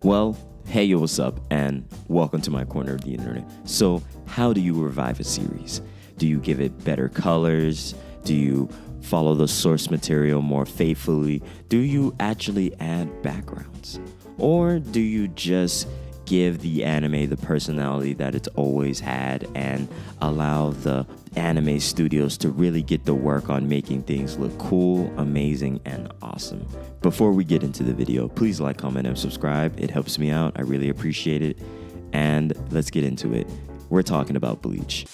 Well, hey, yo, what's up? And welcome to my corner of the internet. So, how do you revive a series? Do you give it better colors? Do you follow the source material more faithfully? Do you actually add backgrounds? Or do you just give the anime the personality that it's always had and allow the anime studios to really get to work on making things look cool, amazing, and awesome? Before we get into the video, please like, comment, and subscribe. It helps me out. I really appreciate it. And let's get into it. We're talking about Bleach.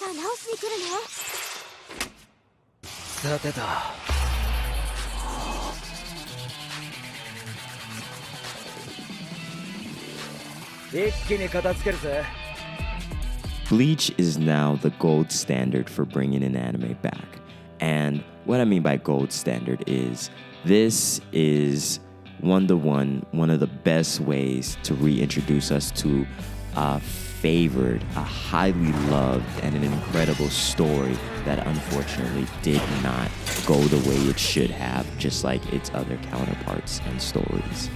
Bleach is now the gold standard for bringing an anime back. And what I mean by gold standard is this is one-to-one, one of the best ways to reintroduce us to a favored, a highly loved, and an incredible story that unfortunately did not go the way it should have, just like its other counterparts and stories.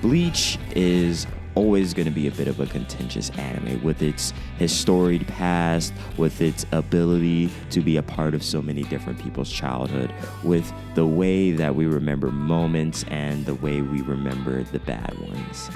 Bleach is always going to be a bit of a contentious anime with its historied past, with its ability to be a part of so many different people's childhood, with the way that we remember moments and the way we remember the bad ones.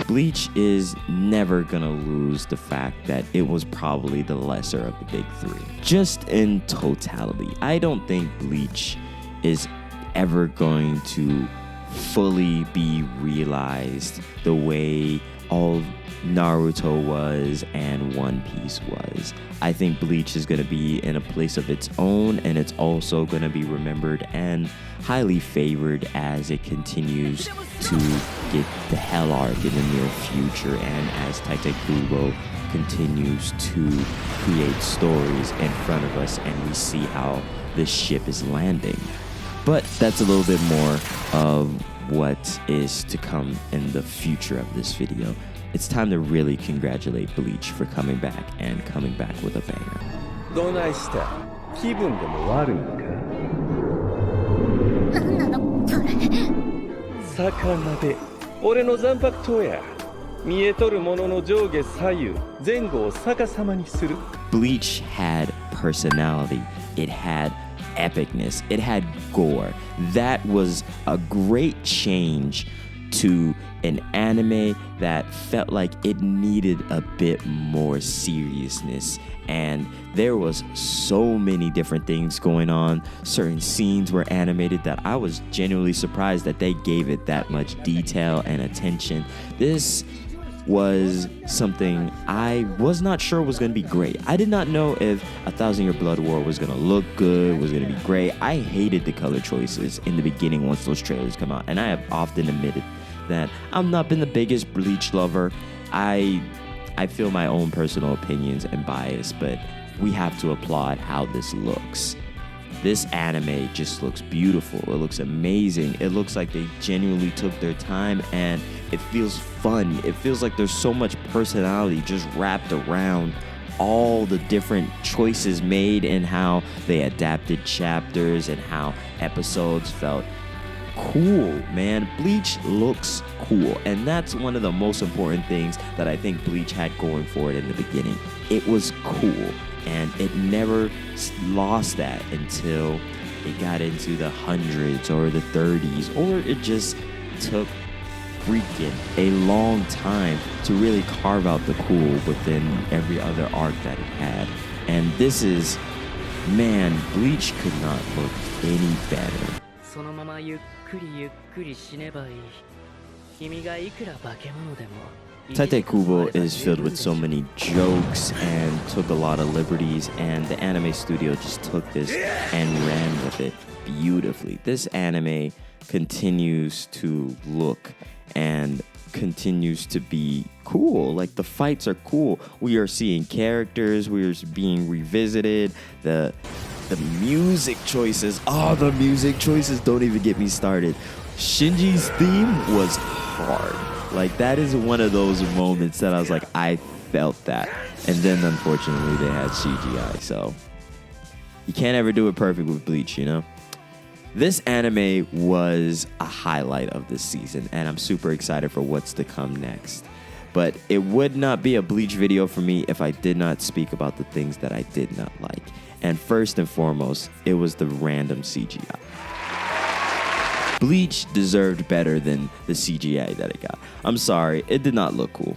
Bleach is never gonna lose the fact that it was probably the lesser of the big three. Just in totality, I don't think Bleach is ever going to fully be realized the way all Naruto was and One Piece was. I think Bleach is going to be in a place of its own, and it's also going to be remembered and highly favored as it continues to get the Hell arc in the near future, and as Tite Kubo continues to create stories in front of us and we see how this ship is landing. But that's a little bit more of what is to come in the future of this video. It's time to really congratulate Bleach for coming back and coming back with a banger. どないした?気分でも悪いんか?なんなのそれ?魚で俺の残白刀や。見えとるものの上下左右前後を逆さまにする。 Bleach had personality. It had epicness. It had gore. That was a great change to an anime that felt like it needed a bit more seriousness, and there was so many different things going on. Certain scenes were animated that I was genuinely surprised that they gave it that much detail and attention. This was something I was not sure was going to be great. I did not know if 1,000 Year Blood War was going to look good, was going to be great. I hated the color choices in the beginning once those trailers come out, and I have often admitted that I've not been the biggest Bleach lover. I feel my own personal opinions and bias, but we have to applaud how this looks. This anime just looks beautiful. It looks amazing. It looks like they genuinely took their time, and it feels fun. It feels like there's so much personality just wrapped around all the different choices made and how they adapted chapters and how episodes felt cool, man. Bleach looks cool, and that's one of the most important things that I think Bleach had going for it in the beginning. It was cool, and it never lost that until it got into the hundreds or the 30s, or it just took freaking a long time to really carve out the cool within every other arc that it had. And this is, man, Bleach could not look any better. そのままゆっくりゆっくり死ねばいい。君がいくら化け物でも。Tite Kubo is filled with so many jokes and took a lot of liberties, and the anime studio just took this and ran with it beautifully. This anime continues to look and continues to be cool. Like, the fights are cool. We are seeing characters, we are being revisited. The music choices, the music choices, don't even get me started. Shinji's theme was hard. Like, that is one of those moments that I was like, I felt that. And then, unfortunately, they had CGI. So you can't ever do it perfect with Bleach, you know? This anime was a highlight of this season, and I'm super excited for what's to come next. But it would not be a Bleach video for me if I did not speak about the things that I did not like. And first and foremost, it was the random CGI. Bleach deserved better than the CGI that it got. I'm sorry, it did not look cool.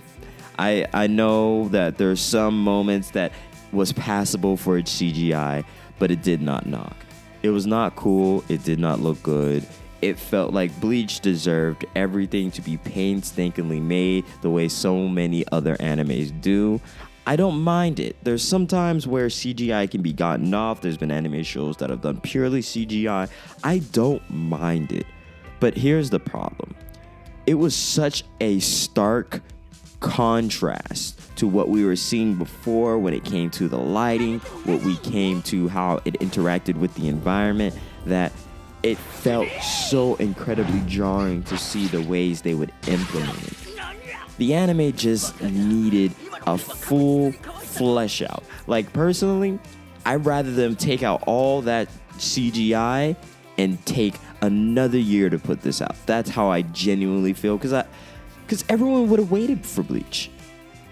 I know that there's some moments that was passable for its CGI, but it did not knock. It was not cool. It did not look good. It felt like Bleach deserved everything to be painstakingly made the way so many other animes do. I don't mind it. There's some times where CGI can be gotten off. There's been anime shows that have done purely CGI. I don't mind it. But here's the problem. It was such a stark contrast to what we were seeing before when it came to the lighting, what we came to how it interacted with the environment, that it felt so incredibly jarring to see the ways they would implement it. The anime just needed a full flesh out. Like, personally, I'd rather them take out all that CGI and take another year to put this out. That's how I genuinely feel, because everyone would have waited for Bleach.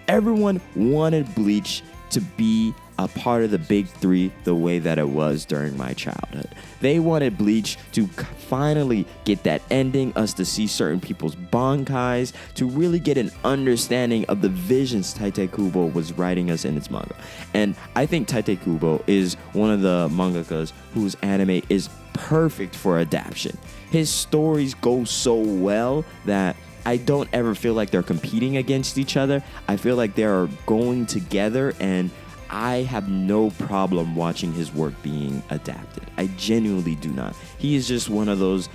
Everyone wanted Bleach to be a part of the big three the way that it was during my childhood. They wanted Bleach to finally get that ending, us to see certain people's bankais, to really get an understanding of the visions Tite Kubo was writing us in its manga. And I think Tite Kubo is one of the mangakas whose anime is perfect for adaptation. His stories go so well that I don't ever feel like they're competing against each other. I feel like they're going together, and I have no problem watching his work being adapted. I genuinely do not. He is just one of those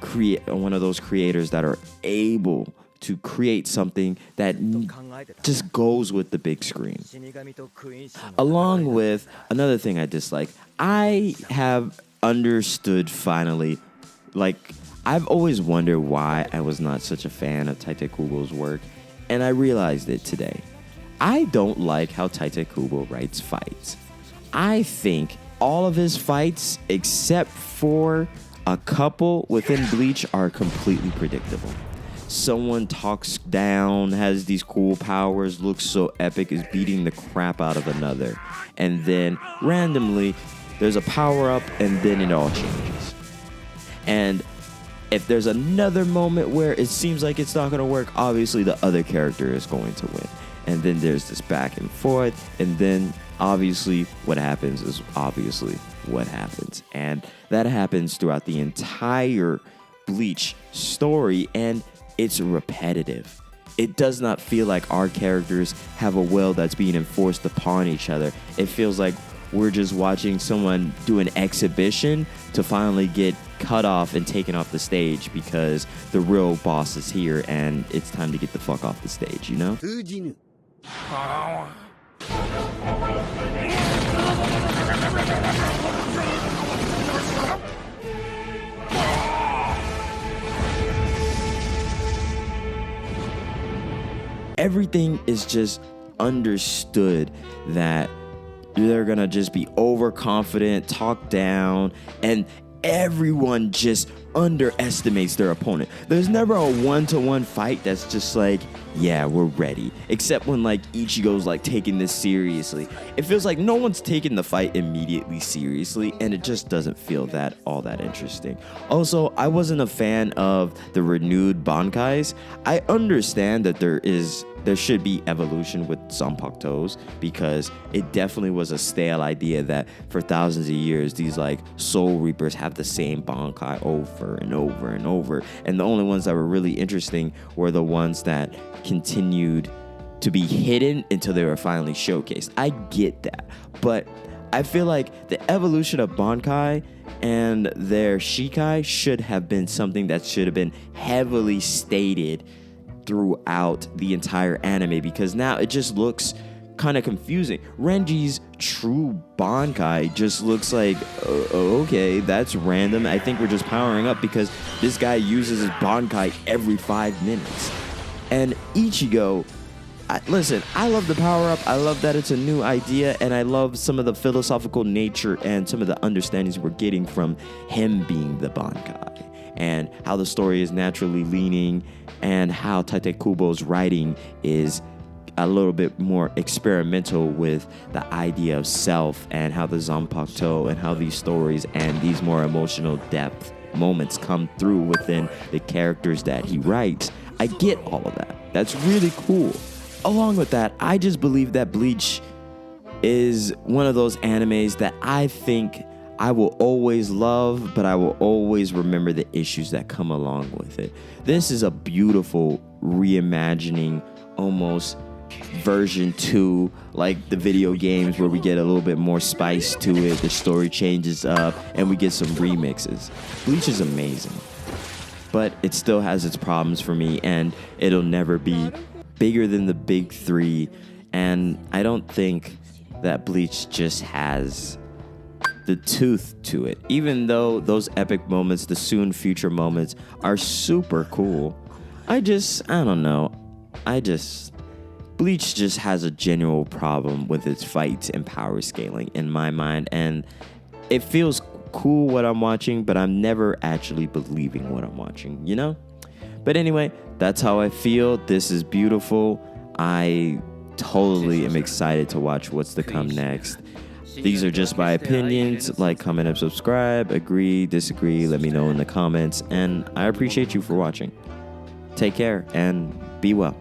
creators that are able to create something that just goes with the big screen. Along with another thing I dislike, I have understood finally, like, I've always wondered why I was not such a fan of Tite Kubo's work, and I realized it today. I don't like how Tite Kubo writes fights. I think all of his fights, except for a couple within Bleach, are completely predictable. Someone talks down, has these cool powers, looks so epic, is beating the crap out of another. And then randomly, there's a power up, and then it all changes. And if there's another moment where it seems like it's not going to work, obviously the other character is going to win. And then there's this back and forth, and then obviously what happens is obviously what happens. And that happens throughout the entire Bleach story, and it's repetitive. It does not feel like our characters have a will that's being enforced upon each other. It feels like we're just watching someone do an exhibition to finally get cut off and taken off the stage because the real boss is here and it's time to get the fuck off the stage, you know? Everything is just understood that they're gonna just be overconfident, talk down, and everyone just underestimates their opponent. There's never a one-to-one fight that's just like, yeah, we're ready. Except when like Ichigo's like taking this seriously. It feels like no one's taking the fight immediately seriously, and it just doesn't feel that all that interesting. Also, I wasn't a fan of the renewed bankais. I understand that there should be evolution with Zanpakutos, because it definitely was a stale idea that for thousands of years these like soul reapers have the same bankai over and over and over, and the only ones that were really interesting were the ones that continued to be hidden until they were finally showcased. I get that, but I feel like the evolution of bankai and their shikai should have been something that should have been heavily stated throughout the entire anime, because now it just looks kind of confusing. Renji's true bankai just looks like, okay, that's random. I think we're just powering up because this guy uses his bankai every 5 minutes. And Ichigo, listen, I love the power up. I love that it's a new idea, and I love some of the philosophical nature and some of the understandings we're getting from him being the Bankai, and how the story is naturally leaning, and how Tite Kubo's writing is a little bit more experimental with the idea of self, and how the Zanpakuto and how these stories and these more emotional depth moments come through within the characters that he writes. I get all of that. That's really cool. Along with that, I just believe that Bleach is one of those animes that I think I will always love, but I will always remember the issues that come along with it. This is a beautiful reimagining, almost version 2, like the video games, where we get a little bit more spice to it, the story changes up, and we get some remixes. Bleach is amazing, but it still has its problems for me, and it'll never be bigger than the big 3, and I don't think that Bleach just has the tooth to it, even though those epic moments, the soon future moments, are super cool. I don't know. Bleach just has a general problem with its fights and power scaling in my mind, and it feels cool what I'm watching, but I'm never actually believing what I'm watching, you know? But anyway, that's how I feel. This is beautiful. I totally am excited to watch what's to come next. These are just my opinions. Like, comment, and subscribe. Agree, disagree, let me know in the comments. And I appreciate you for watching. Take care and be well.